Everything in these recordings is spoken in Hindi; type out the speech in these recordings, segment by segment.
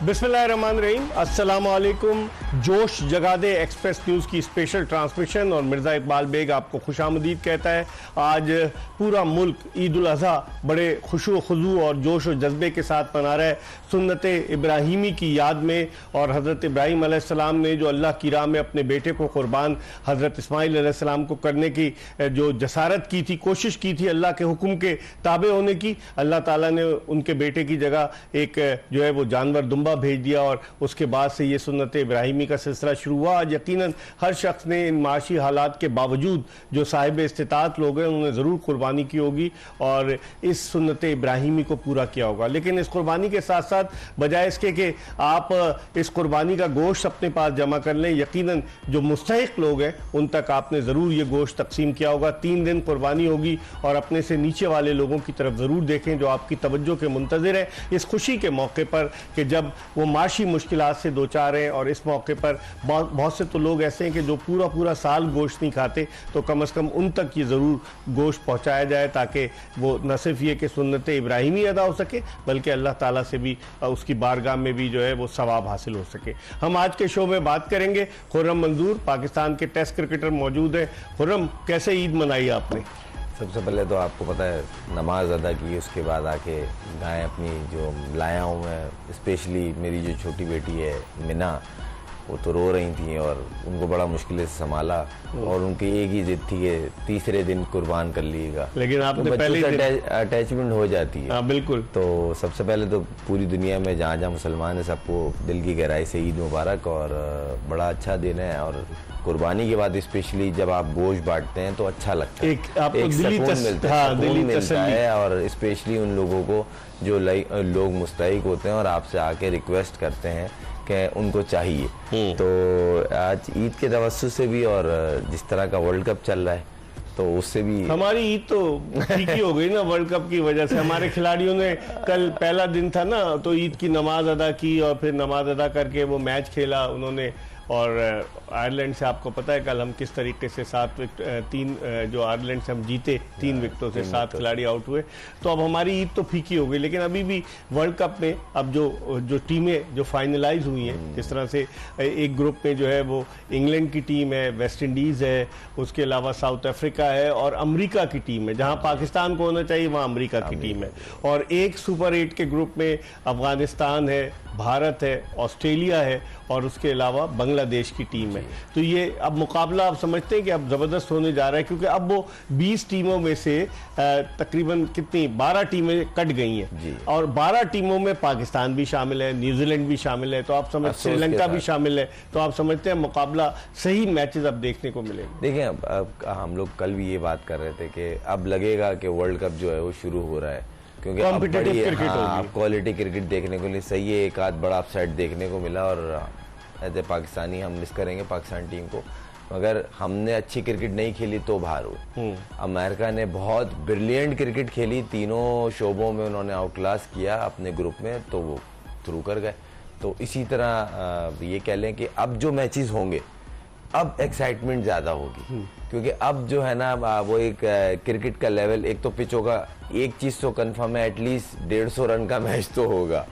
बिस्मिल्लाहिर्रहमानिर्रहीम, अस्सलाम वालेकुम। जोश जगा दे एक्सप्रेस न्यूज़ की स्पेशल ट्रांसमिशन और मिर्ज़ा इकबाल बेग आपको खुशामदीद कहता है। आज पूरा मुल्क ईद उल अज़हा बड़े खुशू खुजू और जोश और जज्बे के साथ मना रहा है, सुन्नत इब्राहिमी की याद में। और हज़रत इब्राहीम अलैहिस्सलाम ने जो अल्लाह की राह में अपने बेटे को कुर्बान हज़रत इस्माइल अलैहिस्सलाम को करने की जो जसारत की थी, कोशिश की थी अल्लाह के हुक्म के ताबे होने की, अल्लाह ताला ने उनके बेटे की जगह एक जो है वो जानवर दुम्बा भेज दिया और उसके बाद से ये सुन्नत इब्राहिमी का सिलसिला शुरू हुआ। आज यकीनन हर शख्स ने इन माशी हालात के बावजूद जो साहिब इस्तिताअत लोग हैं उन्होंने ज़रूर कुर्बानी की होगी और इस सुन्नत इब्राहिमी को पूरा किया होगा। लेकिन इस कुर्बानी के साथ साथ बजाय इसके कि आप इस कुर्बानी का गोश्त अपने पास जमा कर लें, यकीनन जो मुस्तहिक लोग हैं उन तक आपने ज़रूर ये गोश्त तकसीम किया होगा। 3 दिन कुर्बानी होगी और अपने से नीचे वाले लोगों की तरफ ज़रूर देखें जो आपकी तवज्जो के मुंतज़िर हैं इस खुशी के मौके पर कि जब वो माशी मुश्किलात से दो चार हैं। और इस मौके पर बहुत से तो लोग ऐसे हैं कि जो पूरा पूरा साल गोश्त नहीं खाते, तो कम अज़ कम उन तक ये ज़रूर गोश्त पहुँचाया जाए ताकि वो न सिर्फ ये कि सुन्नत इब्राहिमी अदा हो सके बल्कि अल्लाह ताला से भी उसकी बारगाह में भी जो है वो सवाब हासिल हो सके। हम आज के शो में बात करेंगे। खुर्रम मंजूर पाकिस्तान के टेस्ट क्रिकेटर मौजूद है। खुर्रम, कैसे ईद मनाई आपने? सबसे पहले तो आपको पता है नमाज अदा की, उसके बाद आके गायें अपनी जो लाया हूँ मैं, स्पेशली मेरी जो छोटी बेटी है मिना, वो तो रो रही थी और उनको बड़ा मुश्किल से संभाला और उनकी एक ही जिद थी कि तीसरे दिन कुर्बान कर लीजिएगा। लेकिन आपने तो पहले अटैचमेंट हो जाती है। हाँ बिल्कुल। तो सबसे पहले तो पूरी दुनिया में जहाँ जहाँ मुसलमान है सबको दिल की गहराई से ईद मुबारक। और बड़ा अच्छा दिन है और कुर्बानी के बाद स्पेशली जब आप गोश्त बांटते हैं तो अच्छा लगता है, एक सुकून मिलता है, सुकून मिलता है। और स्पेशली उन लोगों को जो लोग मुस्तहिक होते हैं और आपसे आके रिक्वेस्ट करते हैं कि उनको चाहिए। तो आज ईद के तवज्जुह से भी और जिस तरह का वर्ल्ड कप चल रहा है तो उससे भी हमारी ईद तो ठीक ही हो गई ना वर्ल्ड कप की वजह से। हमारे खिलाड़ियों ने कल पहला दिन था ना, तो ईद की नमाज अदा की और फिर नमाज अदा करके वो मैच खेला उन्होंने। और आयरलैंड से आपको पता है कल हम किस तरीके से 3 जो आयरलैंड से हम जीते 3 विकेटों से, 7 खिलाड़ी आउट हुए। तो अब हमारी ईद तो फीकी हो गई। लेकिन अभी भी वर्ल्ड कप में अब जो टीमें जो फाइनलाइज हुई हैं, जिस तरह से एक ग्रुप में जो है वो इंग्लैंड की टीम है, वेस्ट इंडीज़ है, उसके अलावा साउथ अफ्रीका है और अमरीका की टीम है। जहाँ पाकिस्तान को होना चाहिए वहाँ अमरीका की टीम है। और एक सुपर 8 के ग्रुप में अफगानिस्तान है, भारत है, ऑस्ट्रेलिया है और उसके अलावा बांग्लादेश की टीम है। तो ये अब मुकाबला आप समझते हैं कि अब ज़बरदस्त होने जा रहा है, क्योंकि अब वो 20 टीमों में से तकरीबन कितनी 12 टीमें कट गई हैं और 12 टीमों में पाकिस्तान भी शामिल है, न्यूजीलैंड भी शामिल है, तो आप समझ श्रीलंका भी शामिल है। तो आप समझते हैं मुकाबला सही मैचेस अब देखने को मिलेंगे। देखिए अब हम लोग कल भी ये बात कर रहे थे कि अब लगेगा कि वर्ल्ड कप जो है वो शुरू हो रहा है, क्योंकि अब क्वालिटी क्रिकेट देखने को लिए सही है। एक आध बड़ा अपसेट देखने को मिला और एज ए पाकिस्तानी हम मिस करेंगे पाकिस्तान टीम को, मगर हमने अच्छी क्रिकेट नहीं खेली तो बाहर हुए। अमेरिका ने बहुत ब्रिलियंट क्रिकेट खेली, तीनों शोबों में उन्होंने आउट क्लास किया अपने ग्रुप में, तो वो थ्रू कर गए। तो इसी तरह ये कह लें कि अब जो मैचेस होंगे अब एक्साइटमेंट ज़्यादा होगी, क्योंकि अब जो है ना वो एक क्रिकेट का लेवल, एक तो पिचों का एक चीज़ तो कंफर्म है, एटलीस्ट 150 रन का मैच तो होगा।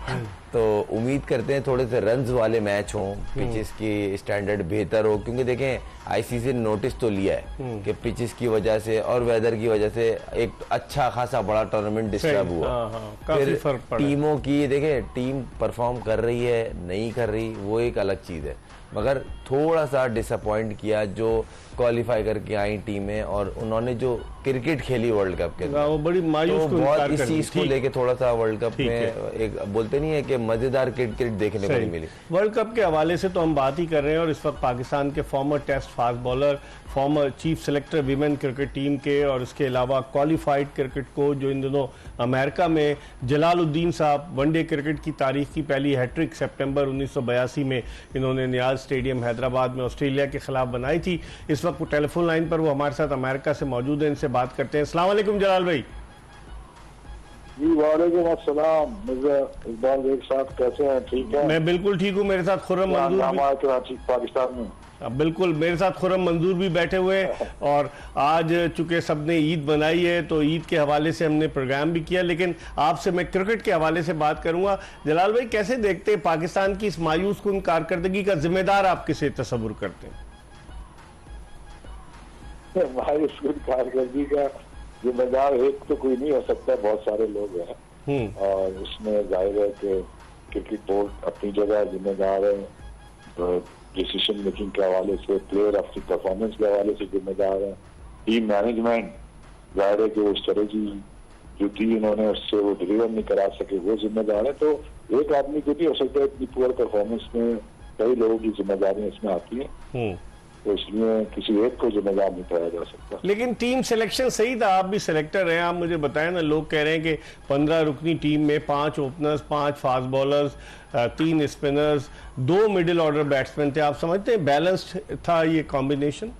तो उम्मीद करते हैं थोड़े से रन्स वाले मैच हों, पिचेस की स्टैंडर्ड बेहतर हो, क्योंकि देखें आईसीसी ने नोटिस तो लिया है कि पिचेस की वजह से और वेदर की वजह से एक अच्छा खासा बड़ा टूर्नामेंट डिस्टर्ब हुआ। फिर टीमों की देखें, टीम परफॉर्म कर रही है नहीं कर रही वो एक अलग चीज़ है, मगर थोड़ा सा डिसअपॉइंट किया जो क्वालिफाई करके आई टीमें और उन्होंने जो क्रिकेट खेली वर्ल्ड कप के वो बड़ी मायूस तो बहुत इस चीज को लेके थोड़ा सा वर्ल्ड कप में एक बोलते नहीं है कि मजेदार क्रिकेट देखने को नहीं मिली। वर्ल्ड कप के हवाले से तो हम बात ही कर रहे हैं और इस वक्त पाकिस्तान के former test fast bowler, former chief selector women cricket team के और इसके अलावा क्वालिफाइड क्रिकेट कोच जो इन दिनों अमेरिका में, जलालुद्दीन साहब, वनडे क्रिकेट की तारीख की पहली हैट्रिक सितंबर 1982 में इन्होंने नियाज स्टेडियम हैदराबाद में ऑस्ट्रेलिया के खिलाफ बनाई थी। इस वक्त वो टेलीफोन लाइन पर वो हमारे साथ अमेरिका से मौजूद है, इनसे बात करते हैं। अस्सलाम वालेकुम जलाल भाई। जी वालेकुम अस्सलाम। मिर्जा इकबाल बेग साहब कैसे हैं? ठीक है, मैं बिल्कुल ठीक हूँ। मेरे साथ खुर्रम मंजूर पाकिस्तान में। बिल्कुल, मेरे साथ खुर्रम मंजूर भी बैठे हुए हैं और आज चूंकि सबने ईद मनाई है तो ईद के हवाले से हमने प्रोग्राम भी किया, लेकिन आपसे मैं क्रिकेट के हवाले से बात करूंगा। जलाल भाई, कैसे देखते हैं पाकिस्तान की इस मायूस कुन कारकर्दगी का जिम्मेदार आप किसे तस्वुर करते हैं? मायूस कुन कारकर्दगी का जिम्मेदार एक तो कोई नहीं हो सकता, बहुत सारे लोग हैं और उसमें जाहिर है कि क्रिकेट बोर्ड अपनी जगह जिम्मेदार है, डिसीजन मेकिंग के हवाले से, प्लेयर ऑफ द परफॉर्मेंस के हवाले से जिम्मेदार है, टीम मैनेजमेंट जाहिर है कि वो स्ट्रेटजी जो थी उन्होंने उससे वो डिलीवर नहीं करा सके, वो जिम्मेदार है। तो एक आदमी को नहीं हो सकता, इतनी पुअर परफॉर्मेंस में कई लोगों की जिम्मेदारियां इसमें आती हैं, तो इसलिए किसी एक को जिम्मेदार नहीं पाया जा सकता। लेकिन टीम सिलेक्शन सही था, आप भी सिलेक्टर हैं, आप मुझे बताएं ना। लोग कह रहे हैं कि 15 रुकनी टीम में 5 openers, 5 fast bowlers, 3 spinners, 2 middle order batsman थे। आप समझते हैं बैलेंस्ड था ये कॉम्बिनेशन?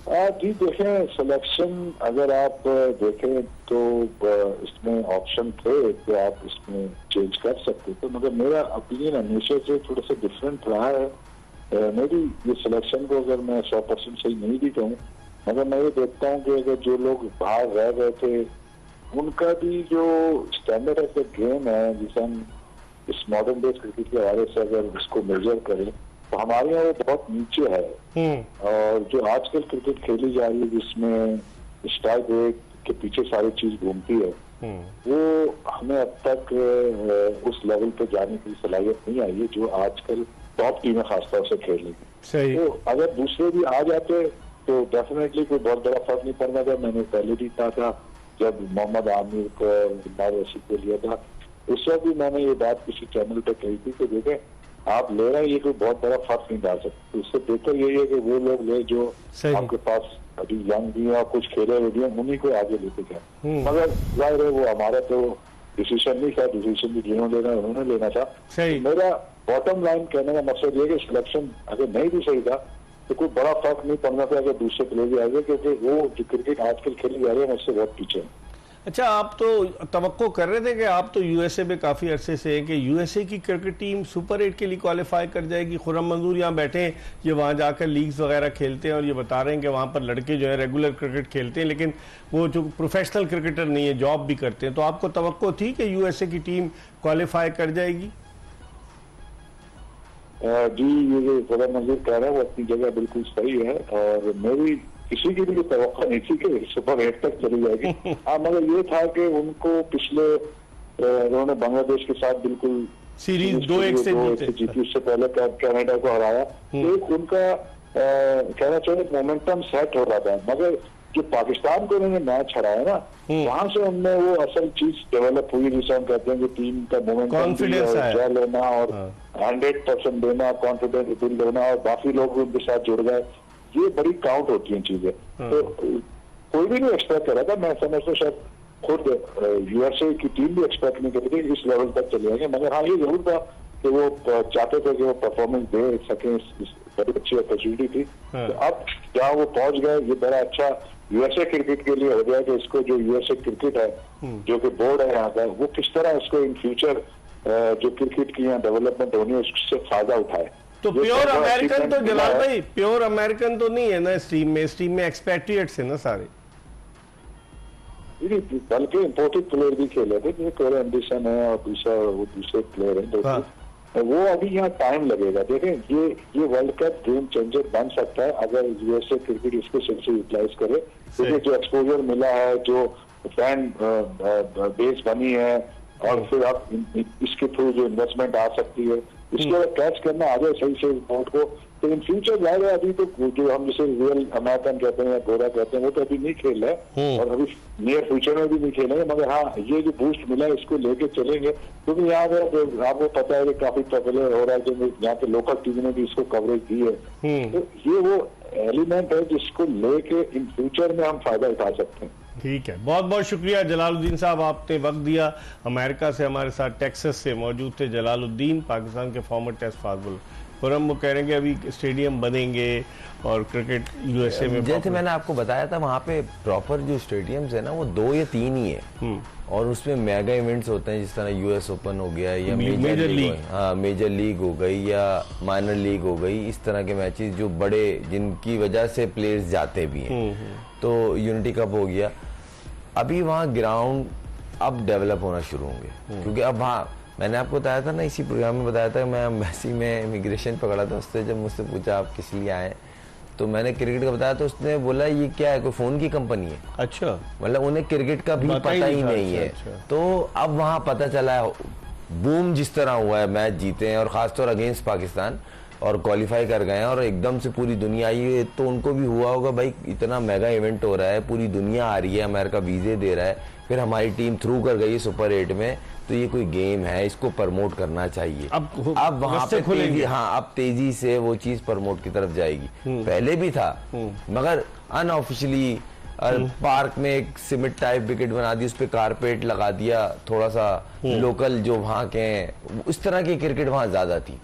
जी देखें, सिलेक्शन अगर आप देखें तो इसमें ऑप्शन थे तो आप इसमें चेंज कर सकते थे, मगर मेरा ओपिनियन हमेशा से थोड़ा सा डिफरेंट रहा है। मेरी ये सिलेक्शन को अगर मैं 100% सही नहीं भी कहूँ, मगर मैं ये देखता हूँ कि अगर जो लोग बाहर रह गए थे उनका भी जो स्टैंडर्ड ऑफ द गेम है, जिसे हम इस मॉडर्न डे क्रिकेट के हवाले से अगर उसको मेजर करें तो हमारे यहाँ वो बहुत नीचे है। और जो आजकल क्रिकेट खेली जा रही है जिसमें स्ट्राइक रेट के पीछे सारी चीज घूमती है, वो हमें अब तक उस लेवल पे जाने की सलाहियत नहीं आई है जो आजकल टॉप टीमें खासतौर से खेल रही है। तो अगर दूसरे भी आ जाते तो डेफिनेटली कोई बहुत बड़ा फर्क नहीं पड़ना था। मैंने पहले भी कहा था जब मोहम्मद आमिर को जिम्बाब्वे को लिया था, उस वक्त भी मैंने ये बात किसी चैनल पे कही थी कि देखें आप ले रहे हैं, ये कोई बहुत बड़ा फर्क नहीं डाल सकते। उससे बेहतर यही है कि वो लोग ले जो आपके पास अभी यंग भी है और कुछ खेले हुए भी हैं, उन्हीं को आगे लेके जाए। मगर जाहिर है वो हमारा तो डिसीजन नहीं था, डिसीजन भी जिन्होंने लेना उन्होंने लेना था। मेरा बॉटम लाइन कहने का मकसद ये कि सिलेक्शन अगर नहीं भी सही था तो कोई बड़ा फर्क नहीं पड़ना था अगर दूसरे प्लेयर भी आ गए, क्योंकि वो जो क्रिकेट आजकल खेली जा रही है उससे बहुत पीछे है। अच्छा, आप तो तवक्को कर रहे थे कि आप तो यूएसए में काफ़ी अरसे से हैं कि यूएसए की क्रिकेट टीम सुपर 8 के लिए क्वालिफाई कर जाएगी। खुर्रम मंजूर यहाँ बैठे हैं, ये वहाँ जाकर लीग्स वगैरह खेलते हैं और ये बता रहे हैं कि वहाँ पर लड़के जो है रेगुलर क्रिकेट खेलते हैं, लेकिन वो जो प्रोफेशनल क्रिकेटर नहीं है, जॉब भी करते हैं। तो आपको तवक्को थी कि यूएसए की टीम क्वालिफाई कर जाएगी? जी, ये जो खुर्रम मंजूर कह रहे हैं वो अपनी जगह बिल्कुल सही है और मेरी किसी की भी तवक्को नहीं थी कि सुपर 8 तक चली जाएगी। हाँ, मगर ये था कि उनको पिछले उन्होंने बांग्लादेश के साथ बिल्कुल सीरीज 2-1 से जीती, उससे पहले कनाडा को हराया। एक उनका कहना चाहिए मोमेंटम सेट हो रहा था, मगर जो पाकिस्तान को उन्होंने मैच हराया ना, वहां से उनमें वो असल चीज डेवलप हुई जिसे हम कहते हैं कि टीम का मोमेंटम लेना और 100% देना, कॉन्फिडेंस बिल्ड होना और बाकी लोग भी उनके साथ जुड़ गए। ये बड़ी काउंट होती हैं चीजें। तो कोई भी नहीं एक्सपेक्ट कर रहा था, मैं समझता शायद खुद यूएसए की टीम भी एक्सपेक्ट नहीं कर रही थी इस लेवल तक चले जाएंगे। मगर हाँ, ये जरूर था कि वो चाहते थे कि वो परफॉर्मेंस दे सके, बड़ी अच्छी अपॉर्चुनिटी थी। तो अब जहाँ वो पहुंच गए, ये बड़ा अच्छा यूएसए क्रिकेट के लिए हो गया कि इसको जो यूएसए क्रिकेट है, जो कि बोर्ड है यहाँ का, वो किस तरह इसको इन फ्यूचर जो क्रिकेट की यहाँ डेवलपमेंट होनी है उससे फायदा उठाए। तो प्योर अमेरिकन तो जलाल भाई प्योर अमेरिकन तो नहीं है ना इस टीम में एक्सपेट्रिएट्स है ना सारे, बल्कि इम्पोर्टेड प्लेयर भी खेले थे, जैसे कोरे एंडरसन है और दूसरे प्लेयर हैं। तो वो अभी यहाँ टाइम लगेगा। देखें, ये वर्ल्ड कप गेम चेंजर बन सकता है अगर यूएसए क्रिकेट इसको सही से यूटिलाइज करे। क्योंकि जो एक्सपोजर मिला है, जो फैन बेस बनी है और फिर आप इसके थ्रू जो इन्वेस्टमेंट आ सकती है, इसको कैच करना आ जाए सही से बोर्ड को, तो इन फ्यूचर जाएगा। अभी तो जो हम जिसे रियल अमेरिकन कहते हैं या गोरा कहते हैं वो तो अभी नहीं खेल रहा है और अभी नियर फ्यूचर में भी नहीं खेलेंगे। मगर हाँ, ये जो बूस्ट मिला है इसको लेके चलेंगे, क्योंकि यहाँ पे आपको पता है कि काफी पॉपुलर हो रहा है, जो यहाँ पे लोकल टीवी ने भी इसको कवरेज दी है। तो ये वो एलिमेंट है जिसको लेके इन फ्यूचर में हम फायदा उठा सकते हैं। ठीक है, बहुत बहुत शुक्रिया जलालुद्दीन साहब, आपने वक्त दिया। अमेरिका से हमारे साथ टेक्सास से मौजूद थे जलालुद्दीन, पाकिस्तान के former test fast bowler. Khurram वो कह रहे हैं कि अभी स्टेडियम बनेंगे और क्रिकेट यूएसए में, जैसे मैंने आपको बताया था वहाँ पे प्रॉपर जो स्टेडियम्स है ना वो 2 या 3 ही है, और उसमें मेगा इवेंट्स होते हैं, जिस तरह यूएस ओपन हो गया या मेजर लीग, हाँ मेजर लीग हो गई या माइनर लीग हो गई, इस तरह के मैचेस जो बड़े जिनकी वजह से प्लेयर्स जाते भी हैं। तो यूनिटी कप हो गया, अभी वहाँ ग्राउंड अब डेवलप होना शुरू होंगे, क्योंकि अब वहाँ मैंने आपको बताया था ना, इसी प्रोग्राम में बताया था, मैं एम्बेसी में इमिग्रेशन पकड़ा था, उससे जब मुझसे पूछा आप किस लिए आए, तो मैंने क्रिकेट का बताया, तो उसने बोला ये क्या है, कोई फोन की कंपनी है। अच्छा, मतलब उन्हें क्रिकेट का भी पता ही नहीं है। तो अब वहां पता चला है, बूम जिस तरह हुआ है, मैच जीते हैं और खासतौर अगेंस्ट पाकिस्तान और क्वालिफाई कर गए हैं, और एकदम से पूरी दुनिया आई है, तो उनको भी हुआ होगा भाई इतना मेगा इवेंट हो रहा है, पूरी दुनिया आ रही है, अमेरिका वीजे दे रहा है, फिर हमारी टीम थ्रू कर गई सुपर 8 में, तो ये कोई गेम है, इसको प्रमोट करना चाहिए। अब वहां पे तेजी, हाँ अब तेजी से वो चीज प्रमोट की तरफ जाएगी। पहले भी था मगर अनऑफिशियली पार्क में एक सिमेंट टाइप विकेट बना दी, उस पे कारपेट लगा दिया, थोड़ा सा लोकल जो वहां के हैं, उस तरह की क्रिकेट वहां ज्यादा थी।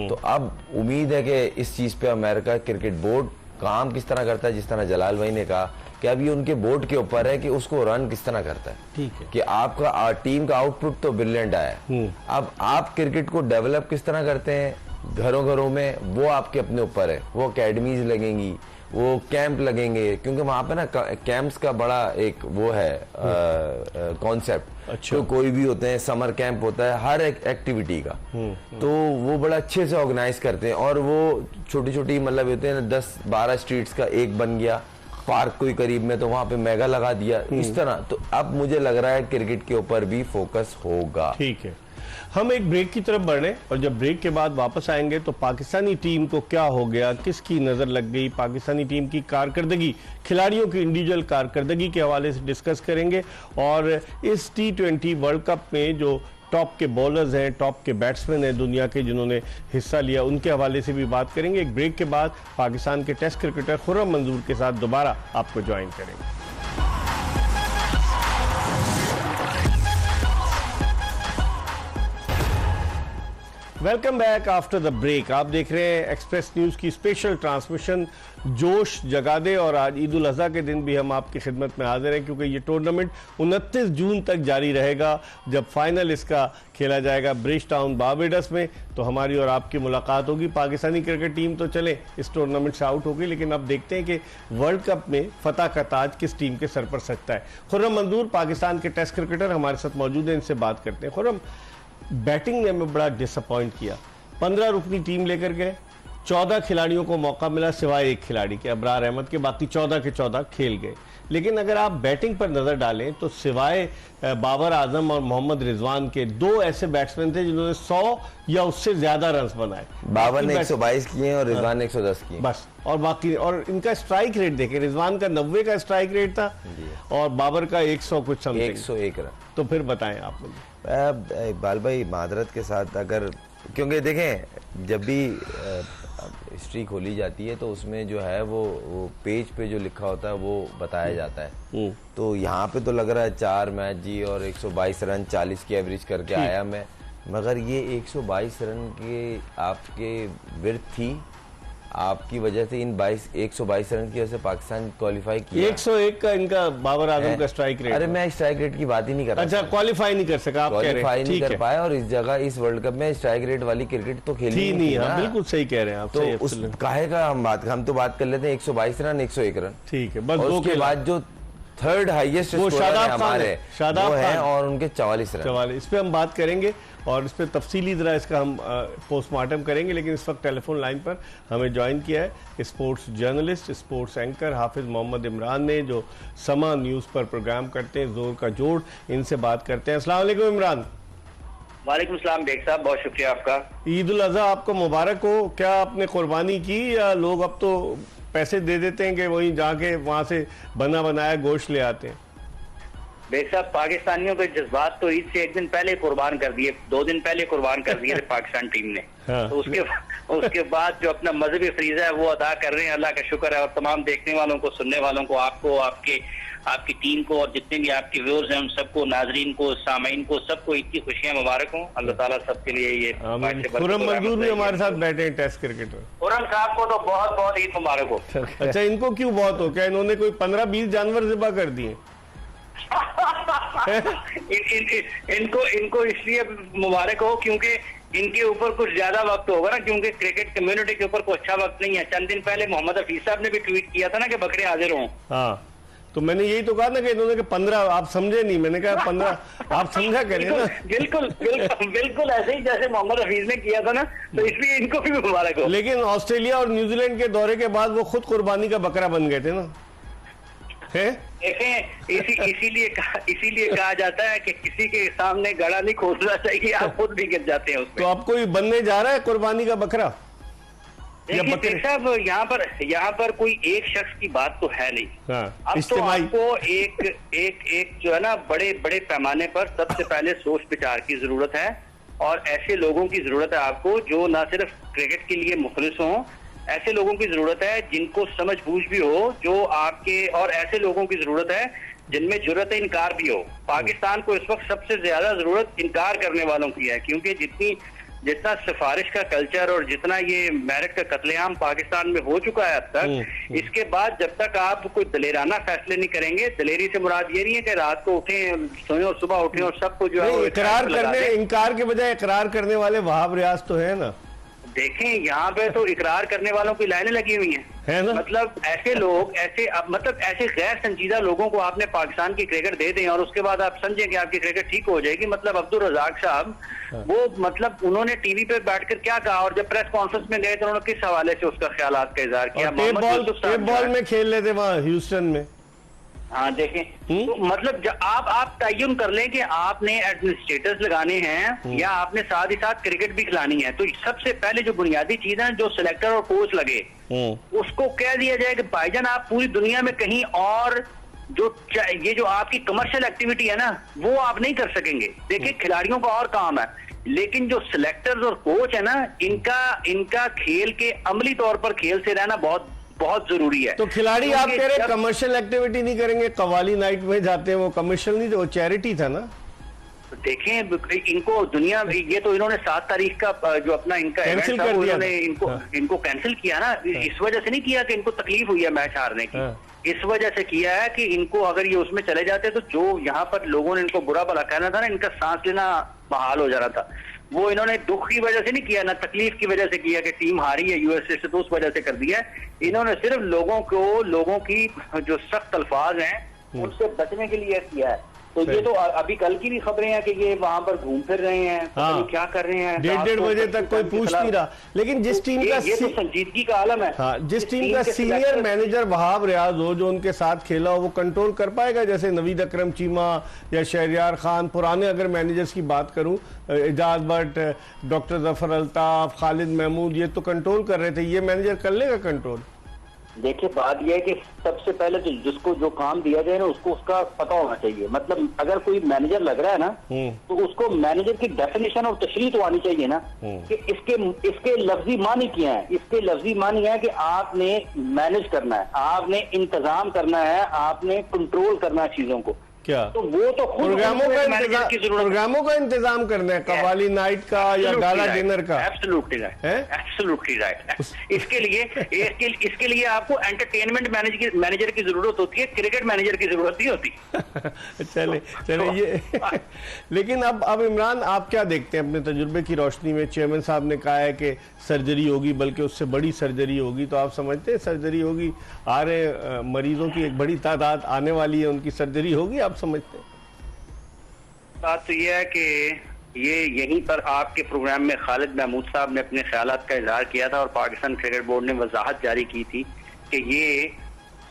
तो अब उम्मीद है कि इस चीज पे अमेरिका क्रिकेट बोर्ड काम किस तरह करता है, जिस तरह जलाल भाई ने कहा कि अब ये उनके बोर्ड के ऊपर है कि उसको रन किस तरह करता है। ठीक है कि आपका टीम का आउटपुट तो ब्रिलियंट आया है, अब आप क्रिकेट को डेवलप किस तरह करते हैं घरों घरों में, वो आपके अपने ऊपर है। वो अकेडमीज लगेंगी, वो कैंप लगेंगे, क्योंकि वहां पे ना कैंप्स का बड़ा एक वो है कॉन्सेप्ट। अच्छा। तो कोई भी होते हैं, समर कैंप होता है हर एक एक्टिविटी का, तो वो बड़ा अच्छे से ऑर्गेनाइज करते हैं, और वो छोटी छोटी मतलब होते हैं 10-12 स्ट्रीट्स का एक बन गया, पार्क कोई करीब में तो वहां पे मेगा लगा दिया, इस तरह। तो अब मुझे लग रहा है क्रिकेट के ऊपर भी फोकस होगा। ठीक है, हम एक ब्रेक की तरफ बढ़े, और जब ब्रेक के बाद वापस आएंगे तो पाकिस्तानी टीम को क्या हो गया, किसकी नजर लग गई, पाकिस्तानी टीम की कारकर्दगी, खिलाड़ियों की इंडिविजुअल कारकर्दगी के हवाले से डिस्कस करेंगे, और इस T20 वर्ल्ड कप में जो टॉप के बॉलर्स हैं, टॉप के बैट्समैन हैं दुनिया के जिन्होंने हिस्सा लिया, उनके हवाले से भी बात करेंगे। एक ब्रेक के बाद पाकिस्तान के टेस्ट क्रिकेटर खुर्रम मंजूर के साथ दोबारा आपको ज्वाइन करेंगे। Welcome back after the break. आप देख रहे हैं एक्सप्रेस न्यूज की स्पेशल ट्रांसमिशन जोश जगा दे, और आज ईद उल अज़हा के दिन भी हम आपकी खिदमत में हाजिर हैं, क्योंकि ये टूर्नामेंट 29 जून तक जारी रहेगा, जब फाइनल इसका खेला जाएगा ब्रिजटाउन बारबाडोस में। तो हमारी और आपकी मुलाकात होगी। पाकिस्तानी क्रिकेट टीम तो चले इस टूर्नामेंट से आउट हो गई, लेकिन अब देखते हैं कि वर्ल्ड कप में फतह का ताज किस टीम के सर पर सकता है। खुर्रम मंजूर पाकिस्तान के टेस्ट क्रिकेटर हमारे साथ मौजूद हैं, इनसे बात करते हैं। खुर्रम, बैटिंग ने हमें बड़ा डिसअपॉइंट किया, 15 रुकनी टीम लेकर गए, 14 खिलाड़ियों को मौका मिला सिवाय एक खिलाड़ी के, अबरार अहमद के, बाकी 14 के 14 खेल गए। लेकिन अगर आप बैटिंग पर नजर डालें तो सिवाय बाबर आजम और मोहम्मद रिजवान के 2 ऐसे बैट्समैन थे जिन्होंने 100 या उससे ज्यादा रन बनाए। बाबर ने 122 किए और रिजवान ने 110 किए बस, और बाकी, और इनका स्ट्राइक रेट देखें, रिजवान का 90 का स्ट्राइक रेट था और बाबर का 100 कुछ समथिंग, 101 रन। तो फिर बताएं आप मुझे। इकबाल भाई मादरत के साथ, अगर क्योंकि देखें जब भी हिस्ट्री खोली जाती है तो उसमें जो है वो पेज पे जो लिखा होता है वो बताया जाता है। तो यहाँ पे तो लग रहा है 4 मैच जी और 122 रन 40 की एवरेज करके आया मैं, मगर ये 122 रन के आपके विर्थ थी, आपकी वजह से इन 122 रन की वजह से पाकिस्तान क्वालिफाई किया। 101 का इनका बाबर आजम का स्ट्राइक रेट। अरे मैं स्ट्राइक रेट की बात ही नहीं कर रहा। अच्छा, क्वालिफाई नहीं कर सका, आप कह रहे हैं। क्वालिफाई नहीं कर पाया, और इस जगह इस वर्ल्ड कप में स्ट्राइक रेट वाली क्रिकेट तो खेली नहीं। हाँ, बिल्कुल सही कह रहे हैं आप। तो उस काहे का हम तो बात कर लेते हैं 122 रन 101 रन, ठीक है, बस। उसके बाद जो थर्ड हाईएस्ट वो शादाब खान है और उनके 44 रन। इस पे हम बात करेंगे और इस पे तफसीली जरा इसका हम पोस्टमार्टम करेंगे, लेकिन इस वक्त टेलीफोन लाइन पर हमें ज्वाइन किया है sports journalist, sports anchor Hafiz Mohammad Imran ने, जो समा न्यूज़ पर प्रोग्राम करते हैं जोर का जोड़। इनसे बात करते हैं। अस्सलाम वालेकुम इमरान। वालेकुम सलाम बेग साहब, बहुत शुक्रिया आपका। ईद उल अज़हा आपको मुबारक हो। क्या आपने कुर्बानी की, या लोग अब तो पैसे दे देते हैं कि वहीं जाके वहां से बना बनाया गोश्त ले आते हैं? बेग साहब, पाकिस्तानियों के जज्बात तो ईद से एक दिन पहले कुर्बान कर दिए, 2 दिन पहले कुर्बान कर दिए थे पाकिस्तान टीम ने। हाँ। तो उसके बाद जो अपना मजहबी फरीजा है वो अदा कर रहे हैं, अल्लाह का शुक्र है। और तमाम देखने वालों को, सुनने वालों को, आपको, आपके आपकी टीम को और जितने भी आपके व्यूअर्स हैं उन सबको, नाजरीन को, सामीन को, सबको ईद की खुशियां मुबारक हों। अल्लाह ताला सबके लिए ये खुर्रम मंजूर भी हमारे साथ बैठे हैं टेस्ट क्रिकेट में। खुर्रम साहब को तो बहुत बहुत ईद मुबारक हो। अच्छा, इनको क्यों बहुत हो? क्या इन्होंने कोई 15-20 जानवर ज़िबा कर दिए? इनको इसलिए मुबारक हो क्योंकि इनके ऊपर कुछ ज्यादा वक्त होगा ना, क्योंकि क्रिकेट कम्युनिटी के ऊपर कोई अच्छा वक्त नहीं है। चंद दिन पहले मोहम्मद हफीज साहब ने भी ट्वीट किया था ना कि बकरे हाजिर हों। हाँ, तो मैंने यही तो कहा ना कि इन्होंने 15, आप समझे नहीं, मैंने कहा 15 आप समझा करें ना। बिल्कुल ऐसे ही जैसे मोहम्मद हफीज ने किया था ना, तो इसलिए इनको भी मुबारक हो। लेकिन ऑस्ट्रेलिया और न्यूजीलैंड के दौरे के बाद वो खुद कुर्बानी का बकरा बन गए थे ना, है? इसीलिए कहा जाता है कि किसी के सामने गड़ा नहीं खोदना चाहिए, आप खुद भी गिर जाते हैं उसमें। तो अब कोई बनने जा रहा है कुर्बानी का बकरा? देखिए साहब, यहाँ पर कोई एक शख्स की बात तो है नहीं। हाँ, अब तो आपको एक जो है ना बड़े बड़े पैमाने पर सबसे पहले सोच विचार की जरूरत है, और ऐसे लोगों की जरूरत है आपको जो ना सिर्फ क्रिकेट के लिए मुखलिस हों, ऐसे लोगों की जरूरत है जिनको समझ बूझ भी हो जो आपके, और ऐसे लोगों की जरूरत है जिनमें जुर्रत इनकार भी हो। पाकिस्तान को इस वक्त सबसे ज्यादा जरूरत इनकार करने वालों की है, क्योंकि जितना सिफारिश का कल्चर और जितना ये मेरिट का कत्लेआम पाकिस्तान में हो चुका है अब तक, इसके बाद जब तक आप कोई दलेराना फैसले नहीं करेंगे, दलेरी से मुराद ये नहीं है कि रात को उठें, सोएं और सुबह उठें और सबको जो है इकरार करने, इनकार के बजाय इकरार करने वाले वहाब रियाज तो है ना। देखें यहाँ पे तो इकरार करने वालों की लाइनें लगी हुई हैं, ना? मतलब ऐसे लोग, ऐसे गैर संजीदा लोगों को आपने पाकिस्तान की क्रिकेट दे दें और उसके बाद आप समझें कि आपकी क्रिकेट ठीक हो जाएगी। मतलब अब्दुल रज़ाक साहब, वो मतलब उन्होंने टीवी पे बैठकर क्या कहा, और जब प्रेस कॉन्फ्रेंस में गए तो उन्होंने किस हवाले से उसका ख्यालात का इजहार किया। टेप बॉल में खेल लेते वहाँ ह्यूस्टन में। हाँ देखें, तो मतलब आप तयन कर लें कि आपने एडमिनिस्ट्रेटर्स लगाने हैं या आपने साथ ही साथ क्रिकेट भी खिलानी है, तो सबसे पहले जो बुनियादी चीज है, जो सिलेक्टर और कोच लगे, उसको कह दिया जाए कि भाईजान आप पूरी दुनिया में कहीं और ये जो आपकी कमर्शियल एक्टिविटी है ना, वो आप नहीं कर सकेंगे। देखिए खिलाड़ियों का और काम है, लेकिन जो सिलेक्टर्स और कोच है ना, इनका खेल के अमली तौर पर खेल से रहना बहुत बहुत जरूरी है। तो खिलाड़ी आप कह रहे कमर्शियल एक्टिविटी नहीं करेंगे, कवाली नाइट में जाते हैं, वो कमर्शियल नहीं, वो चैरिटी था ना। देखें इनको दुनिया, ये तो इन्होंने 7 तारीख का जो अपना इनका कैंसिल कर दिया, इनको कैंसिल किया ना, इस वजह से नहीं किया कि इनको तकलीफ हुई है मैच हारने की, इस वजह से किया है कि इनको अगर ये उसमें चले जाते तो जो यहाँ पर लोगों ने इनको बुरा भला कहना था ना, इनका सांस लेना बहाल हो जाना था। वो इन्होंने दुख की वजह से नहीं किया, ना तकलीफ की वजह से किया कि टीम हारी है यूएसए से, तो उस वजह से कर दिया है। इन्होंने सिर्फ लोगों की जो सख्त अल्फाज हैं उनसे बचने के लिए किया है। तो ये तो अभी कल की भी खबरें हैं कि ये वहां पर घूम फिर रहे हैं, हाँ, क्या कर रहे हैं, 1:30 बजे तक कोई पूछ नहीं रहा। लेकिन जिस टीम का ये तो संजीदगी का आलम है, हाँ, जिस टीम का सीनियर मैनेजर वहाब रियाज हो, जो उनके साथ खेला हो, वो कंट्रोल कर पाएगा। जैसे नवीद अकरम चीमा या शहरयार खान, पुराने अगर मैनेजर्स की बात करूं, एजाज भट्ट, डॉक्टर जफर अल्ताफ, खालिद महमूद, ये तो कंट्रोल कर रहे थे, ये मैनेजर कर लेगा कंट्रोल? देखिए बात यह है कि सबसे पहले तो जिसको जो काम दिया जाए ना, उसको उसका पता होना चाहिए। मतलब अगर कोई मैनेजर लग रहा है ना, तो उसको मैनेजर की डेफिनेशन और तशरीह तो आनी चाहिए ना कि इसके लफ्जी मानी क्या है। इसके लफ्जी मानी है कि आपने मैनेज करना है, आपने इंतजाम करना है, आपने कंट्रोल करना है चीजों को। क्या तो वो तो प्रोग्रामों का इंतजाम करना है, कवाली नाइट का या गाला डिनर का। Absolutely right, absolutely right. इसके लिए आपको एंटरटेनमेंट मैनेजर की जरूरत होती है, क्रिकेट मैनेजर की जरूरत नहीं होती। चले ये लेकिन अब इमरान, आप क्या देखते हैं अपने तजुर्बे की रोशनी में? चेयरमैन साहब ने कहा है कि सर्जरी होगी, बल्कि उससे बड़ी सर्जरी होगी, तो आप समझते हैं सर्जरी होगी? आ रहे मरीजों की एक बड़ी तादाद आने वाली है, उनकी सर्जरी होगी, आप समझते हैं? बात तो यह है कि यहीं पर आपके प्रोग्राम में खालिद महमूद साहब ने अपने ख्यालात का इजहार किया था और पाकिस्तान क्रिकेट बोर्ड ने वजाहत जारी की थी कि ये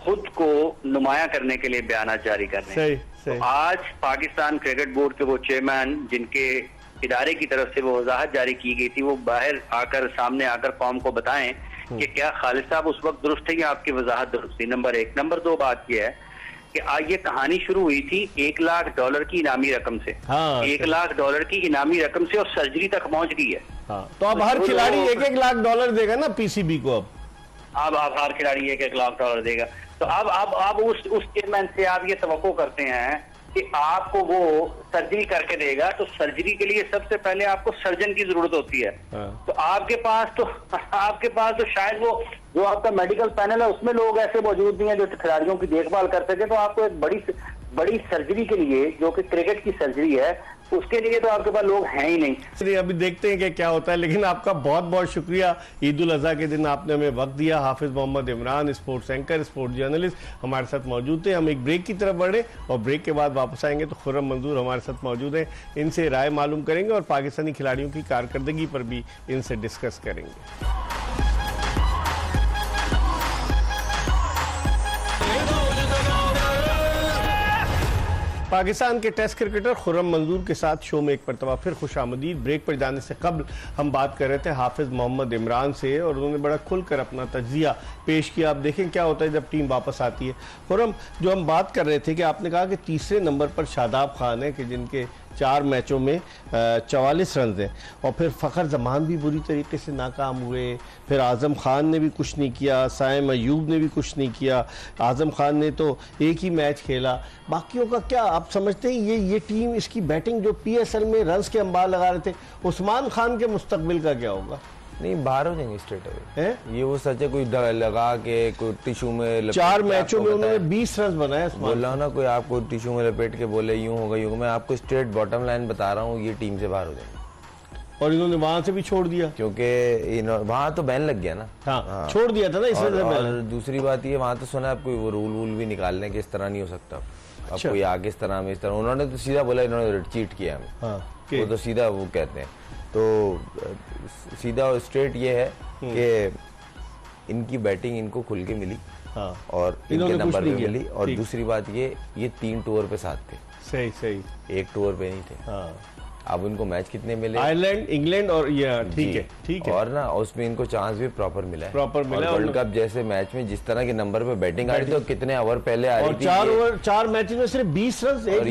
खुद को नुमाया करने के लिए बयानात जारी कर रहे हैं। तो आज पाकिस्तान क्रिकेट बोर्ड के वो चेयरमैन, जिनके इदारे की तरफ से वो वजाहत जारी की गई थी, वो बाहर आकर, सामने आकर कौम को बताएं कि क्या खालिद साहब उस वक्त दुरुस्त थे या आपकी वजाहत दुरुस्त थी। नंबर 1। नंबर 2 बात यह है कि आज ये कहानी शुरू हुई थी $1 लाख की इनामी रकम से। हाँ, $1 लाख की इनामी रकम से, और सर्जरी तक पहुंच गई है। हाँ, तो अब हर खिलाड़ी $1 लाख देगा ना पीसीबी को। अब हर खिलाड़ी $1 लाख देगा। तो अब उस चेयरमैन से आप ये तवक्को करते हैं कि आपको वो सर्जरी करके देगा, तो सर्जरी के लिए सबसे पहले आपको सर्जन की जरूरत होती है। तो आपके पास तो शायद वो जो आपका मेडिकल पैनल है उसमें लोग ऐसे मौजूद नहीं है जो खिलाड़ियों की देखभाल कर सके। तो आपको एक बड़ी सर्जरी के लिए, जो कि क्रिकेट की सर्जरी है, उसके लिए तो आपके पास लोग हैं ही नहीं। इसलिए अभी देखते हैं कि क्या होता है, लेकिन आपका बहुत बहुत शुक्रिया। ईद उल अजहा के दिन आपने हमें वक्त दिया। Hafiz Mohammad Imran, sports anchor, sports journalist, हमारे साथ मौजूद थे। हम एक ब्रेक की तरफ बढ़े और ब्रेक के बाद वापस आएंगे तो खुर्रम मंजूर हमारे साथ मौजूद हैं। इनसे राय मालूम करेंगे और पाकिस्तानी खिलाड़ियों की कारकर्दगी पर भी इनसे डिस्कस करेंगे। पाकिस्तान के टेस्ट क्रिकेटर खुर्रम मंजूर के साथ शो में एक मरतबा फिर खुशामदीद। ब्रेक पर जाने से कबल हम बात कर रहे थे हाफिज मोहम्मद इमरान से और उन्होंने बड़ा खुलकर अपना तज्जिया पेश किया। आप देखें क्या होता है जब टीम वापस आती है। खुर्रम, जो हम बात कर रहे थे कि आपने कहा कि तीसरे नंबर पर शादाब खान है कि जिनके 4 मैचों में 44 रन हैं, और फिर फ़खर जमान भी बुरी तरीके से नाकाम हुए। फिर आज़म खान ने भी कुछ नहीं किया, साइम अयूब ने भी कुछ नहीं किया। आज़म खान ने तो एक ही मैच खेला। बाकियों का क्या आप समझते हैं? ये टीम, इसकी बैटिंग जो PSL में रन्स के अंबार लगा रहे थे, उस्मान खान के मुस्तकबिल का क्या होगा? नहीं, बाहर हो जाएंगे स्ट्रेट अवे। ये वो सच है, कोई लगा के कोई टिश्यू में 4 मैचों में उन्होंने 20 रन बनाए। बोल रहा हूँ ना, कोई आपको टिश्यू में लपेट के बोले यूं होगा यूं, मैं आपको स्ट्रेट बॉटम लाइन बता रहा हूँ, ये टीम से बाहर हो जाएंगे। और इन्होंने वहां से भी छोड़ दिया क्योंकि वहां तो बैन लग गया ना। हाँ, छोड़ दिया था ना इस वजह से। और दूसरी बात ये, वहां तो सुना है आपको वो रूल भी निकालने के इस तरह नहीं हो सकता। अब कोई आगे इस तरह में, इस तरह उन्होंने तो सीधा बोला इन्होंने चीट किया हमें। वो तो सीधा वो कहते हैं, तो सीधा और स्ट्रेट ये है कि इनकी बैटिंग इनको खुल के मिली और इनके नंबर पे मिली। और दूसरी बात ये 3 टूर पे साथ थे। सही, एक टूर पे नहीं थे। अब उनको मैच कितने मिले? आयरलैंड, इंग्लैंड और ठीक है। और ना उसमें इनको चांस भी प्रॉपर मिला है। वर्ल्ड कप जैसे मैच में जिस तरह के नंबर पे बैटिंग आ रही थी, तो कितने ओवर पहले आ रही थी, 4 मैचेस में सिर्फ 20 रन। और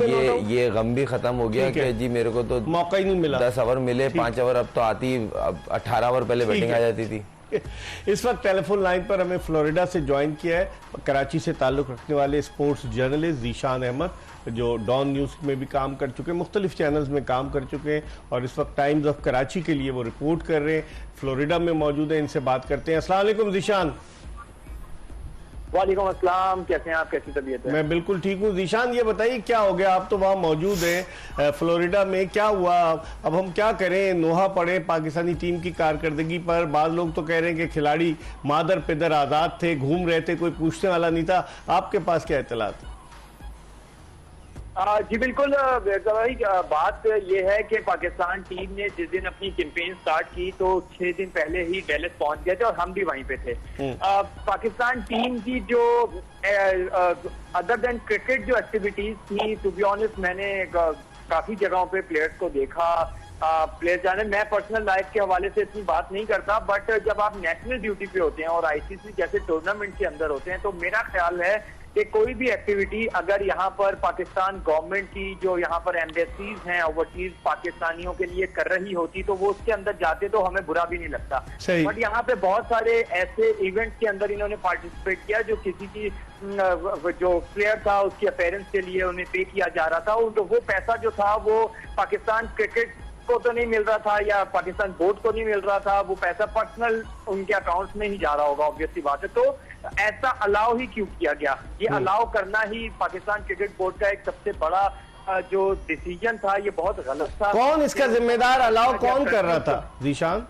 ये गम भी खत्म हो गया कि जी मेरे को तो मौका ही नहीं मिला। 10 ओवर मिले, 5 ओवर अब तो आती, अब 18 ओवर पहले बैटिंग आ जाती थी। इस वक्त टेलीफोन लाइन पर हमें फ्लोरिडा से ज्वाइन किया है कराची से ताल्लुक रखने वाले स्पोर्ट्स जर्नलिस्ट ज़ीशान अहमद, जो डॉन न्यूज़ में भी काम कर चुके हैं, मुख्तलिफ चैनल्स में काम कर चुके हैं और इस वक्त टाइम्स ऑफ कराची के लिए वो रिपोर्ट कर रहे हैं। फ्लोरिडा में मौजूद है, इनसे बात करते हैं। अस्सलाम वालेकुम ज़ीशान। वालेकुम अस्सलाम, कैसे हैं आप, कैसी तबीयत है? मैं बिल्कुल ठीक हूँ। ज़ीशान, ये बताइए क्या हो गया? आप तो वहाँ मौजूद हैं फ्लोरिडा में, क्या हुआ? अब हम क्या करें? नोहा पड़े पाकिस्तानी टीम की कारकर्दगी पर। बाद लोग तो कह रहे हैं कि खिलाड़ी मादर पिदर आज़ाद थे, घूम रहे थे, कोई पूछने वाला नहीं था। आपके पास क्या इत्तलात? जी बिल्कुल भाई, बात यह है कि पाकिस्तान टीम ने जिस दिन अपनी कैंपेन स्टार्ट की तो 6 दिन पहले ही डेलस पहुंच गए थे और हम भी वहीं पे थे। पाकिस्तान टीम की जो अदर देन क्रिकेट जो एक्टिविटीज थी, टू बी ऑनेस्ट मैंने काफी जगहों पे प्लेयर्स को देखा। प्लेयर जाने, मैं पर्सनल लाइफ के हवाले से इतनी बात नहीं करता, बट जब आप नेशनल ड्यूटी पे होते हैं और ICC जैसे टूर्नामेंट के अंदर होते हैं, तो मेरा ख्याल है कि कोई भी एक्टिविटी अगर यहाँ पर पाकिस्तान गवर्नमेंट की जो यहाँ पर एम्बेसीज हैं ओवरसीज पाकिस्तानियों के लिए कर रही होती, तो वो उसके अंदर जाते तो हमें बुरा भी नहीं लगता। बट यहाँ पे बहुत सारे ऐसे इवेंट्स के अंदर इन्होंने पार्टिसिपेट किया जो किसी की जो प्लेयर था उसकी अपेयरेंस के लिए उन्हें पे किया जा रहा था, तो वो पैसा जो था वो पाकिस्तान क्रिकेट को तो नहीं मिल रहा था या पाकिस्तान बोर्ड को नहीं मिल रहा था, वो पैसा पर्सनल उनके अकाउंट्स में ही जा रहा होगा, ऑब्वियसली बात है। तो ऐसा अलाउ ही क्यों किया गया? ये अलाउ करना ही पाकिस्तान क्रिकेट बोर्ड का एक सबसे बड़ा जो डिसीजन था, ये बहुत गलत था। कौन इसका जिम्मेदार? अलाउ कौन कर रहा था ज़ीशान?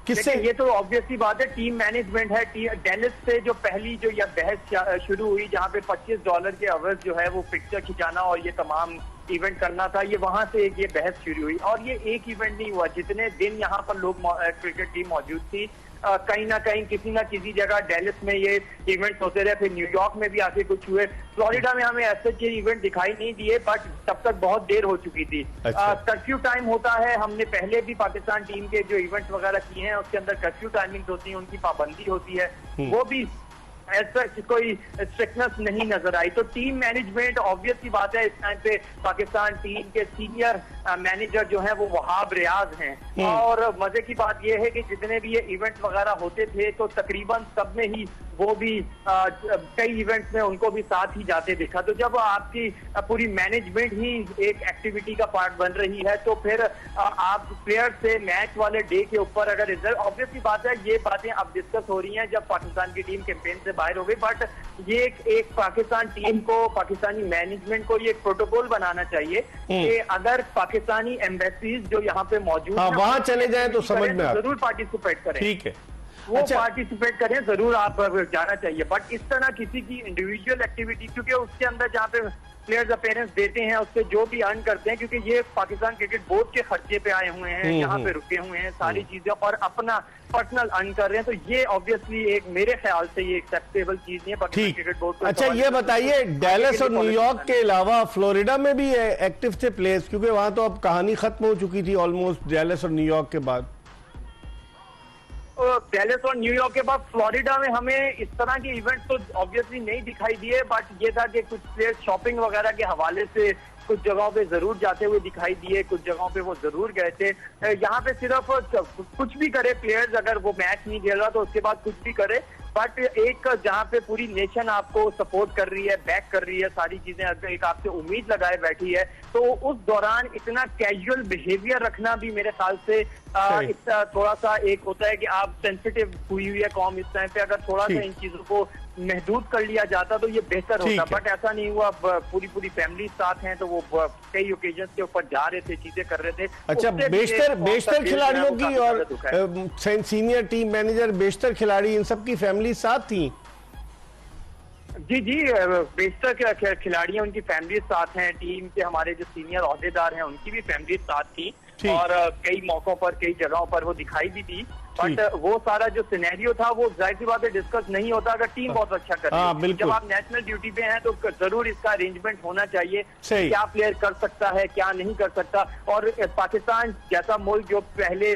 किससे? ये तो ऑब्वियसली बात है, टीम मैनेजमेंट है। डेलिस से जो पहली जो यह बहस शुरू हुई, जहाँ पे $25 के अवर्स जो है वो पिक्चर खिंचाना और ये तमाम इवेंट करना था, ये वहां से ये बहस शुरू हुई। और ये एक इवेंट नहीं हुआ, जितने दिन यहाँ पर लोग क्रिकेट टीम मौजूद थी, कहीं ना कहीं किसी ना किसी जगह डेलिस में ये इवेंट होते रहे, फिर न्यूयॉर्क में भी आके कुछ हुए। फ्लोरिडा में हमें ऐसे ये इवेंट दिखाई नहीं दिए, बट तब तक बहुत देर हो चुकी थी। कर्फ्यू टाइम होता है, हमने पहले भी पाकिस्तान टीम के जो इवेंट्स वगैरह किए हैं उसके अंदर कर्फ्यू टाइमिंग होती है, उनकी पाबंदी होती है, वो भी ऐसा कोई स्ट्रिक्टनेस नहीं नजर आई। तो टीम मैनेजमेंट, ऑब्वियसली बात है, इस टाइम पे पाकिस्तान टीम के सीनियर मैनेजर जो हैं वो वहाब रियाज हैं। और मजे की बात यह है कि जितने भी ये इवेंट वगैरह होते थे तो तकरीबन सब में ही वो भी कई इवेंट्स में उनको भी साथ ही जाते देखा। तो जब आपकी पूरी मैनेजमेंट ही एक एक्टिविटी का पार्ट बन रही है तो फिर आप प्लेयर से मैच वाले डे के ऊपर अगर रिजल्ट, ऑब्वियसली बात है ये बातें अब डिस्कस हो रही हैं जब पाकिस्तान की टीम कैंपेन से बाहर हो गई, बट ये एक पाकिस्तान टीम को, पाकिस्तानी मैनेजमेंट को ये एक प्रोटोकॉल बनाना चाहिए कि अगर पाकिस्तानी एम्बेसीज जो यहाँ पे मौजूद हैं वहां चले जाए तो समझ में जरूर पार्टिसिपेट करें। ठीक है, वो पार्टिसिपेट करें, जरूर आप जाना चाहिए, बट इस तरह किसी की इंडिविजुअल एक्टिविटी, क्योंकि उसके अंदर जहाँ पे प्लेयर्स अपीयरेंस देते हैं उससे जो भी अर्न करते हैं, क्योंकि ये पाकिस्तान क्रिकेट बोर्ड के खर्चे पे आए हुए हैं, यहाँ पे रुके हुए हैं सारी चीजें और अपना पर्सनल अर्न कर रहे हैं, तो ये ऑब्वियसली एक मेरे ख्याल से ये एक्सेप्टेबल चीज नहीं है पाकिस्तान क्रिकेट बोर्ड को। अच्छा ये बताइए, डैलस और न्यूयॉर्क के अलावा फ्लोरिडा में भी एक्टिव थे प्लेयर्स, क्योंकि वहां तो अब कहानी खत्म हो चुकी थी ऑलमोस्ट डैलस और न्यूयॉर्क के बाद। डैलस और न्यूयॉर्क के बाद फ्लोरिडा में हमें इस तरह के इवेंट तो ऑब्वियसली नहीं दिखाई दिए, बट ये था कि कुछ प्लेयर शॉपिंग वगैरह के हवाले से कुछ जगहों पे जरूर जाते हुए दिखाई दिए, कुछ जगहों पे वो जरूर गए थे। यहाँ पे सिर्फ कुछ भी करे प्लेयर्स, अगर वो मैच नहीं खेल रहा तो उसके बाद कुछ भी करे, बट एक जहाँ पे पूरी नेशन आपको सपोर्ट कर रही है, बैक कर रही है, सारी चीजें एक आपसे उम्मीद लगाए बैठी है, तो उस दौरान इतना कैजुअल बिहेवियर रखना भी मेरे ख्याल से थोड़ा सा एक होता है कि आप सेंसिटिव हुई है कौम इस टाइम पे, अगर थोड़ा सा इन चीजों को महदूद कर लिया जाता तो ये बेहतर होता, बट ऐसा नहीं हुआ। पूरी फैमिली साथ हैं तो वो कई ओकेजन के ऊपर जा रहे थे, चीजें कर रहे थे। अच्छा, बेशतर खिलाड़ियों की और सीनियर टीम मैनेजर, बेशतर खिलाड़ी, इन सब की फैमिली साथ थी? जी, बेशतर खिलाड़ियां, उनकी फैमिली साथ हैं, टीम के हमारे जो सीनियर ओहदेदार हैं उनकी भी फैमिली साथ थी और कई मौकों पर, कई जगहों पर वो दिखाई भी दी, बट वो सारा जो सिनेरियो था वो जाहिर सी बात है डिस्कस नहीं होता अगर टीम बहुत अच्छा कर रही है। जब आप नेशनल ड्यूटी पे हैं तो जरूर इसका अरेंजमेंट होना चाहिए, क्या प्लेयर कर सकता है, क्या नहीं कर सकता। और पाकिस्तान जैसा मुल्क जो पहले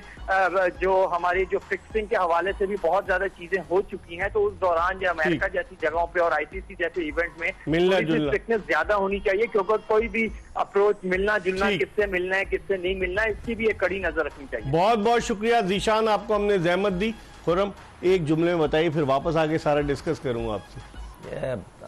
जो हमारे जो फिक्सिंग के हवाले से भी बहुत ज्यादा चीजें हो चुकी हैं, तो उस दौरान जो अमेरिका जैसी जगहों पे और आईसीसी जैसे इवेंट में फिटनेस ज्यादा होनी चाहिए, क्योंकि कोई भी अप्रोच, मिलना जुलना, किससे मिलना है किससे नहीं मिलना है, इसकी भी एक कड़ी नजर रखनी चाहिए। बहुत बहुत शुक्रिया जीशान, आपको हमने जहमत दी। खुर्रम, एक जुमले में बताइए, फिर वापस आके सारा डिस्कस करूंगा आपसे।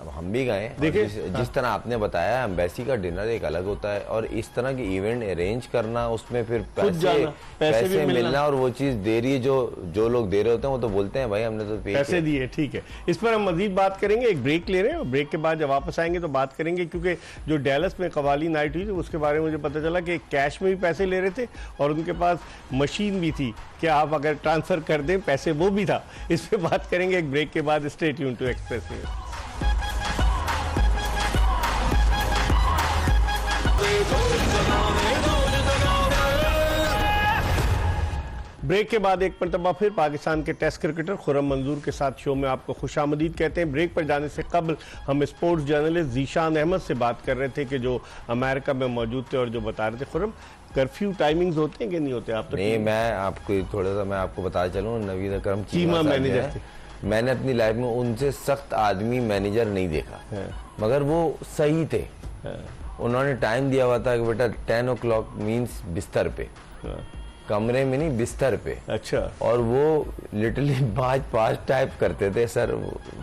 हम भी गए, देखिए जिस तरह आपने बताया, एम्बेसी का डिनर एक अलग होता है और इस तरह की इवेंट अरेंज करना, उसमें फिर पैसे मिलना और वो चीज दे रही है जो लोग दे रहे होते हैं वो तो बोलते हैं भाई हमने तो पैसे दिए। ठीक है, इस पर हम मजीद बात करेंगे, एक ब्रेक ले रहे हैं और ब्रेक के बाद जब वापस आएंगे तो बात करेंगे, क्योंकि जो डैलस में कवाली नाइट हुई थी उसके बारे में मुझे पता चला कि कैश में भी पैसे ले रहे थे और उनके पास मशीन भी थी कि आप अगर ट्रांसफर कर दें पैसे, वो भी था। इस पर बात करेंगे एक ब्रेक के बाद। Stay tune to Express News. Break के बाद एक मरतबा फिर पाकिस्तान के टेस्ट क्रिकेटर खुर्रम मंजूर के साथ शो में आपको खुशामदीद कहते हैं। ब्रेक पर जाने से कबल हम स्पोर्ट्स जर्नलिस्ट जीशान अहमद से बात कर रहे थे कि जो अमेरिका में मौजूद थे और जो बता रहे थे, खुर्रम कर्फ्यू टाइमिंग्स होते हैं कि नहीं होते? आप तो नहीं, मैं आपको थोड़ा सा मैं आपको बता चलूँ, नवीद अकरम चीमा मैनेजर थे, मैंने अपनी लाइफ में उनसे सख्त आदमी मैनेजर नहीं देखा, मगर वो सही थे। उन्होंने टाइम दिया हुआ था कि बेटा 10 o'clock मीन्स बिस्तर पे, कमरे में नहीं बिस्तर पे। अच्छा। और वो लिटरली पाँच टाइप करते थे सर,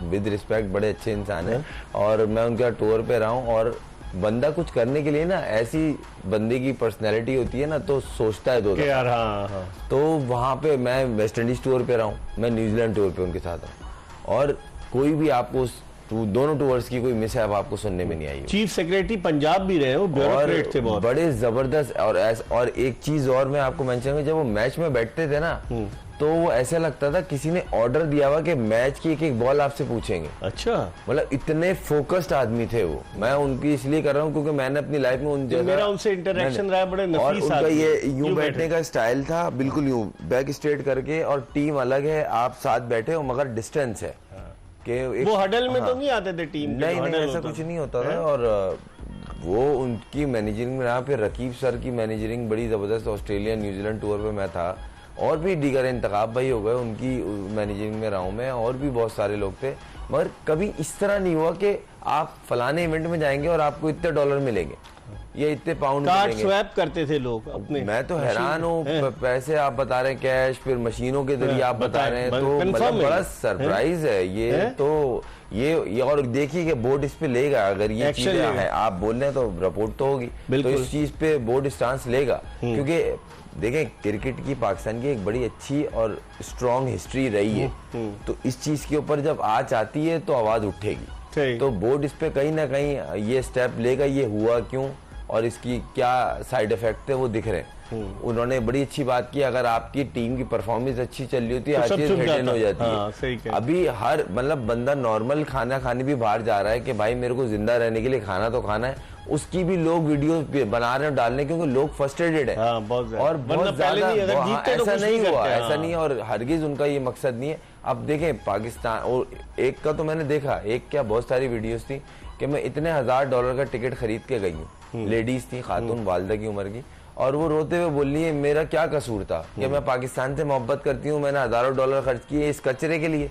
विद रिस्पेक्ट बड़े अच्छे इंसान हैं और मैं उनका टूर पे रहा हूँ। और बंदा कुछ करने के लिए ना, ऐसी बंदे की पर्सनैलिटी होती है ना, तो सोचता है दो यार। हाँ। तो वहाँ पे मैं वेस्ट इंडीज टूर पे रहा हूँ, मैं न्यूजीलैंड टूर पे उनके साथ हूँ और कोई भी आपको दोनों टूर्स की कोई मिसहैप आपको सुनने में नहीं आई। चीफ सेक्रेटरी पंजाब भी रहे हो, ब्यूरोक्रेट थे बहुत बड़े जबरदस्त। और एक चीज और मैं आपको मेंशन करूं, जब वो मैच में बैठते थे ना तो वो ऐसा लगता था किसी ने ऑर्डर दिया हुआ कि मैच की एक एक बॉल आपसे पूछेंगे। अच्छा। मतलब इतने फोकस्ड आदमी थे वो। मैं उनकी इसलिए कर रहा हूँ क्योंकि मैंने अपनी लाइफ में उन जगह मेरा उनसे इंटरेक्शन रहा है, बड़े नफीस और उनका ये यूं बैठने का स्टाइल था, बिल्कुल यूं बैक स्ट्रेट करके, और टीम अलग है, आप साथ बैठे हो मगर डिस्टेंस है कि वो हडल में तो नहीं आते थे टीम के? नहीं, ऐसा कुछ नहीं होता था। और वो उनकी मैनेजरिंग में रहा। फिर रकीब सर की मैनेजरिंग बड़ी जबरदस्त। ऑस्ट्रेलिया न्यूजीलैंड टूर पे मैं था और भी दीगर इंतखाब भाई हो गए, उनकी मैनेजरिंग में रहा हूं मैं, और भी बहुत सारे लोग थे। मगर कभी इस तरह नहीं हुआ कि आप फलाने इवेंट में जाएंगे और आपको इतने डॉलर मिलेंगे। ये इतने पाउंड कार्ड मिलेंगे। स्वैप करते थे लोग अपने। मैं तो हैरान हूँ, पैसे आप बता रहे हैं कैश, फिर मशीनों के जरिए आप बता रहे हैं, तो मतलब बड़ा सरप्राइज है ये। तो ये और देखिए कि बोर्ड इस पे लेगा, अगर ये चीजें है आप बोल रहे हैं तो रिपोर्ट तो होगी, तो इस चीज पे बोर्ड स्टांस लेगा। क्योंकि देखें क्रिकेट की पाकिस्तान की एक बड़ी अच्छी और स्ट्रॉन्ग हिस्ट्री रही है, तो इस चीज के ऊपर जब आँच आती है तो आवाज उठेगी। तो बोर्ड इस पे कहीं ना कहीं ये स्टेप लेगा, ये हुआ क्यों और इसकी क्या साइड इफेक्ट है वो दिख रहे हैं। उन्होंने बड़ी अच्छी बात की, अगर आपकी टीम की परफॉर्मेंस अच्छी चल रही होती है, हर चीज हेडन हो जाती है। अभी हर मतलब बंदा नॉर्मल खाना खाने भी बाहर जा रहा है कि भाई मेरे को जिंदा रहने के लिए खाना तो खाना है, उसकी भी लोग वीडियो बना रहे हैं डालने, क्योंकि लोग फ्रस्ट्रेटेड है। और बहुत ज्यादा ऐसा नहीं हुआ, ऐसा नहीं है, और हरगिज उनका ये मकसद नहीं है। अब देखें पाकिस्तान, और एक का तो मैंने देखा, एक क्या बहुत सारी वीडियोस थी कि मैं इतने $1000 का टिकट खरीद के गई हूँ, लेडीज थी, खातून वालदा की उम्र की, और वो रोते हुए बोल रही है मेरा क्या कसूर था कि मैं पाकिस्तान से मोहब्बत करती हूँ, मैंने $1000 खर्च किए इस कचरे के लिए।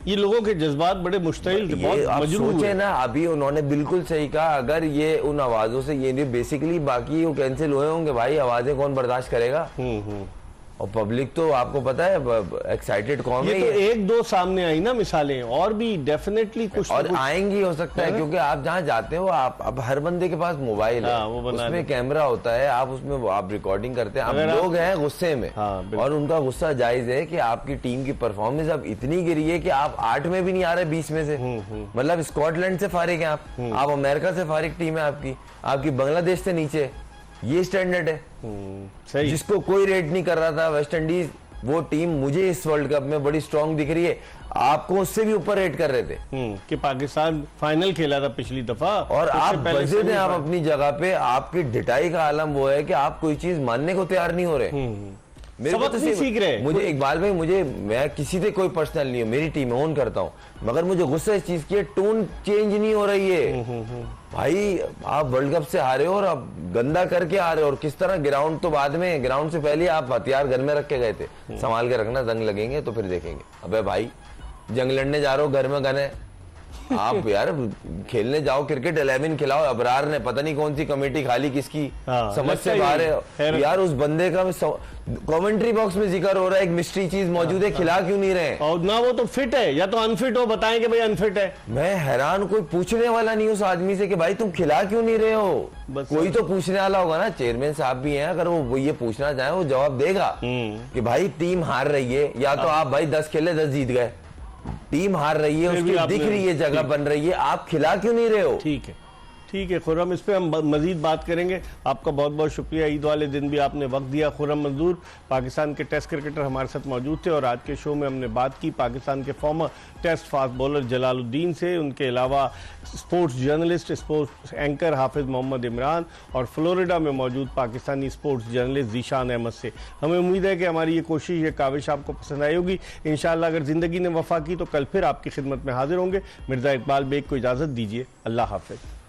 ये लोगों के जज्बात बड़े मुश्तिल थे, बहुत आप सोचे ना, अभी उन्होंने बिल्कुल सही कहा, अगर ये उन आवाजों से ये बेसिकली बाकी वो कैंसिल हुए होंगे, भाई आवाजें कौन बर्दाश्त करेगा। और पब्लिक तो आपको पता है एक्साइटेड कौन है। ये तो एक दो सामने आई ना मिसालें, और भी डेफिनेटली कुछ और आएंगी हो सकता है, क्योंकि आप जहाँ जाते हो आप अब हर बंदे के पास मोबाइल है, उसमें कैमरा होता है, आप उसमें आप रिकॉर्डिंग करते हैं। अब लोग हैं गुस्से में, और उनका गुस्सा जायज है कि आपकी टीम की परफॉर्मेंस अब इतनी गिरी है कि आप 8 में भी नहीं आ रहे 20 में से। मतलब स्कॉटलैंड से फारिग है आप अमेरिका से फारिग टीम है आपकी बांग्लादेश से नीचे, ये स्टैंडर्ड है। सही। जिसको कोई रेट नहीं कर रहा था वेस्ट इंडीज, वो टीम मुझे इस वर्ल्ड कप में बड़ी स्ट्रांग दिख रही है, आपको उससे भी ऊपर रेट कर रहे थे कि पाकिस्तान फाइनल खेला था पिछली दफा, और आप बजे थे आप अपनी जगह पे। आपकी ढिठाई का आलम वो है कि आप कोई चीज मानने को तैयार नहीं हो रहे। सबक नहीं सीख रहे। मुझे इकबाल भाई, मैं किसी से कोई पर्सनल नहीं हूँ, मेरी टीम ओन करता हूँ, मगर मुझे गुस्सा इस चीज की, टोन चेंज नहीं हो रही है। भाई आप वर्ल्ड कप से हारे हो और आप गंदा करके आ रहे हो, और किस तरह ग्राउंड तो बाद में, ग्राउंड से पहले आप हथियार घर में रख के गए थे, संभाल के रखना, जंग लगेंगे तो फिर देखेंगे। अबे भाई जंग लड़ने जा रहे हो, घर में गन है, आप यार खेलने जाओ, क्रिकेट 11 खिलाओ। अबरार ने पता नहीं कौन सी कमेटी खाली किसकी, समझ से बाहर है यार। उस बंदे का कमेंट्री बॉक्स में जिक्र हो रहा है, एक मिस्ट्री चीज मौजूद है, खिला क्यों नहीं रहे? और ना वो तो फिट है, या तो अनफिट हो, बताएं कि भाई अनफिट है। मैं हैरान, कोई पूछने वाला नहीं उस आदमी से कि भाई तुम खिला क्यों नहीं रहे हो। कोई तो पूछने वाला होगा ना, चेयरमैन साहब भी हैं, अगर वो ये पूछना चाहे वो जवाब देगा कि भाई टीम हार रही है, या तो आप भाई 10 खेले 10 जीत गए, टीम हार रही है, उसकी दिख रही है, जगह बन रही है, आप खिला क्यों नहीं रहे हो? ठीक है खुर्रम, इस पे हम मजीद बात करेंगे। आपका बहुत बहुत शुक्रिया, ईद वाले दिन भी आपने वक्त दिया। खुर्रम मंजूर पाकिस्तान के टेस्ट क्रिकेटर हमारे साथ मौजूद थे, और आज के शो में हमने बात की पाकिस्तान के former test fast bowler Jalaluddin से, उनके अलावा sports journalist, sports anchor Hafiz Mohammad Imran, और फ्लोरिडा में मौजूद पाकिस्तानी स्पोर्ट्स जर्नलिस्ट जीशान अहमद से। हमें उम्मीद है कि हमारी ये कोशिश, ये काविश आपको पसंद आई होगी। इंशाअल्लाह अगर ज़िंदगी ने वफा की तो कल फिर आपकी खिदमत में हाजिर होंगे। मिर्ज़ा इकबाल बेग को इजाज़त दीजिए, अल्लाह हाफिज़।